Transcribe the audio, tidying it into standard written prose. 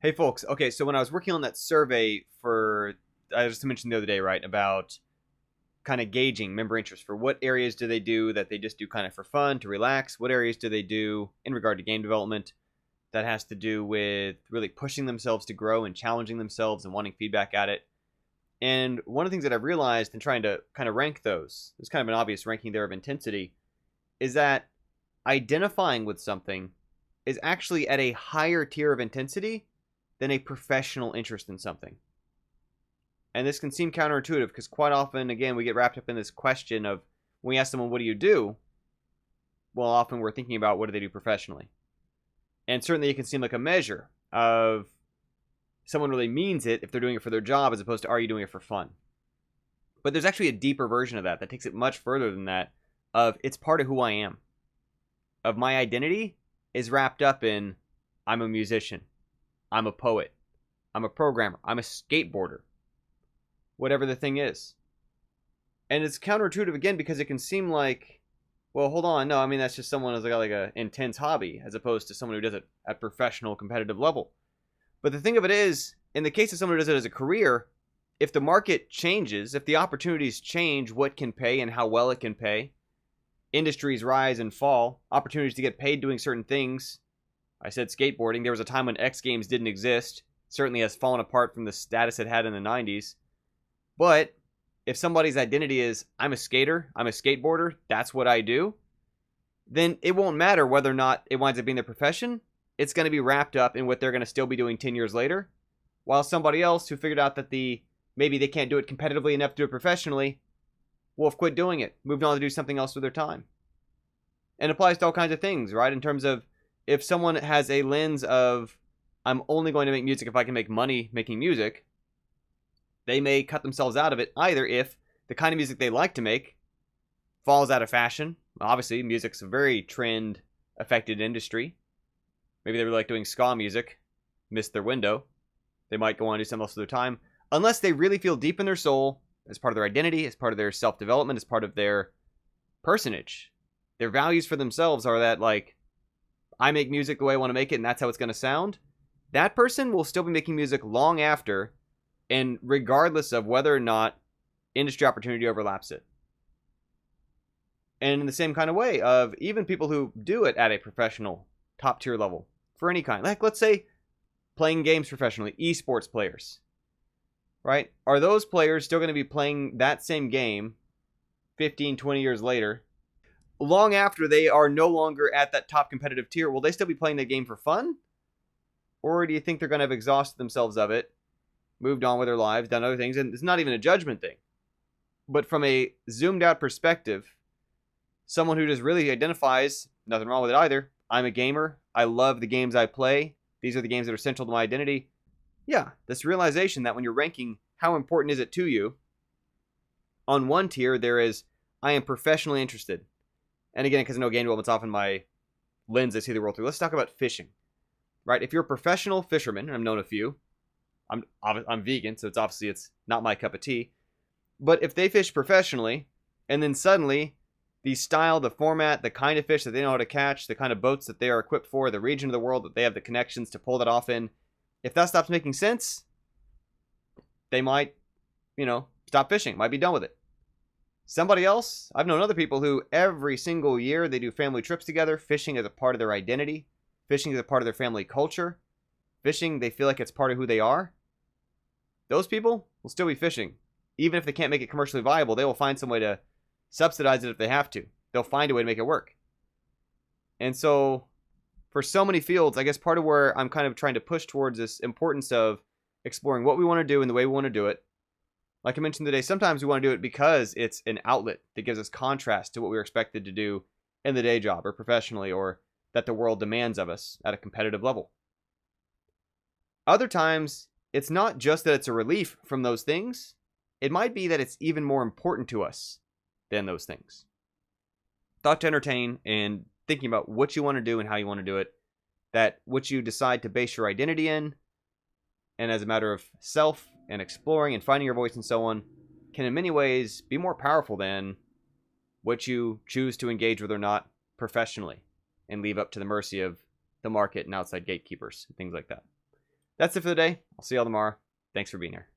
Hey folks, okay, so when I was working on that survey for, I just mentioned the other day, right, about kind of gauging member interest for what areas do they do that they just do kind of for fun, to relax, what areas do they do in regard to game development that has to do with really pushing themselves to grow and challenging themselves and wanting feedback at it. And one of the things that I've realized in trying to kind of rank those, there's kind of an obvious ranking there of intensity, is that identifying with something is actually at a higher tier of intensity than a professional interest in something. And this can seem counterintuitive because quite often, again, we get wrapped up in this question of when we ask someone, what do you do? Well, often we're thinking about what do they do professionally. And certainly it can seem like a measure of someone really means it if they're doing it for their job as opposed to are you doing it for fun? But there's actually a deeper version of that that takes it much further than that of it's part of who I am. Of my identity is wrapped up in I'm a musician. I'm a poet. I'm a programmer. I'm a skateboarder. Whatever the thing is. And it's counterintuitive again because it can seem like, well, hold on, no, I mean that's just someone who's got like a intense hobby as opposed to someone who does it at professional competitive level. But the thing of it is, in the case of someone who does it as a career, if the market changes, if the opportunities change what can pay and how well it can pay, industries rise and fall, opportunities to get paid doing certain things. I said skateboarding. There was a time when X Games didn't exist. Certainly has fallen apart from the status it had in the 90s. But if somebody's identity is, I'm a skater, I'm a skateboarder, that's what I do, then it won't matter whether or not it winds up being their profession. It's going to be wrapped up in what they're going to still be doing 10 years later. While somebody else who figured out that maybe they can't do it competitively enough to do it professionally, will have quit doing it, moved on to do something else with their time. And it applies to all kinds of things, right? In terms of if someone has a lens of, I'm only going to make music if I can make money making music, they may cut themselves out of it either if the kind of music they like to make falls out of fashion. Obviously, music's a very trend-affected industry. Maybe they really like doing ska music, missed their window. They might go on to do something else with their time. Unless they really feel deep in their soul, as part of their identity, as part of their self-development, as part of their personage. Their values for themselves are that, like, I make music the way I want to make it, and that's how it's going to sound. That person will still be making music long after, and regardless of whether or not industry opportunity overlaps it. And in the same kind of way of even people who do it at a professional, top-tier level, for any kind. Like, let's say, playing games professionally, esports players. Right? Are those players still going to be playing that same game 15, 20 years later? Long after they are no longer at that top competitive tier, will they still be playing the game for fun? Or do you think they're going to have exhausted themselves of it, moved on with their lives, done other things? And it's not even a judgment thing. But from a zoomed out perspective, someone who just really identifies, nothing wrong with it either, I'm a gamer, I love the games I play, these are the games that are central to my identity. Yeah, this realization that when you're ranking how important is it to you, on one tier there is, I am professionally interested. And again, because I know game development's often my lens I see the world through. Let's talk about fishing. Right? If you're a professional fisherman, and I've known a few, I'm vegan, so it's not my cup of tea. But if they fish professionally, and then suddenly the style, the format, the kind of fish that they know how to catch, the kind of boats that they are equipped for, the region of the world that they have the connections to pull that off in, if that stops making sense, they might, stop fishing, might be done with it. Somebody else, I've known other people who every single year they do family trips together. Fishing is a part of their identity. Fishing is a part of their family culture. Fishing, they feel like it's part of who they are. Those people will still be fishing. Even if they can't make it commercially viable, they will find some way to subsidize it if they have to. They'll find a way to make it work. And so, for so many fields, I guess part of where I'm kind of trying to push towards this importance of exploring what we want to do and the way we want to do it. Like I mentioned today, sometimes we want to do it because it's an outlet that gives us contrast to what we're expected to do in the day job or professionally, or that the world demands of us at a competitive level. Other times, it's not just that it's a relief from those things. It might be that it's even more important to us than those things. Thought to entertain and thinking about what you want to do and how you want to do it, that what you decide to base your identity in, and as a matter of self and exploring and finding your voice and so on, can in many ways be more powerful than what you choose to engage with or not professionally and leave up to the mercy of the market and outside gatekeepers and things like that. That's it for the day. I'll see y'all tomorrow. Thanks for being here.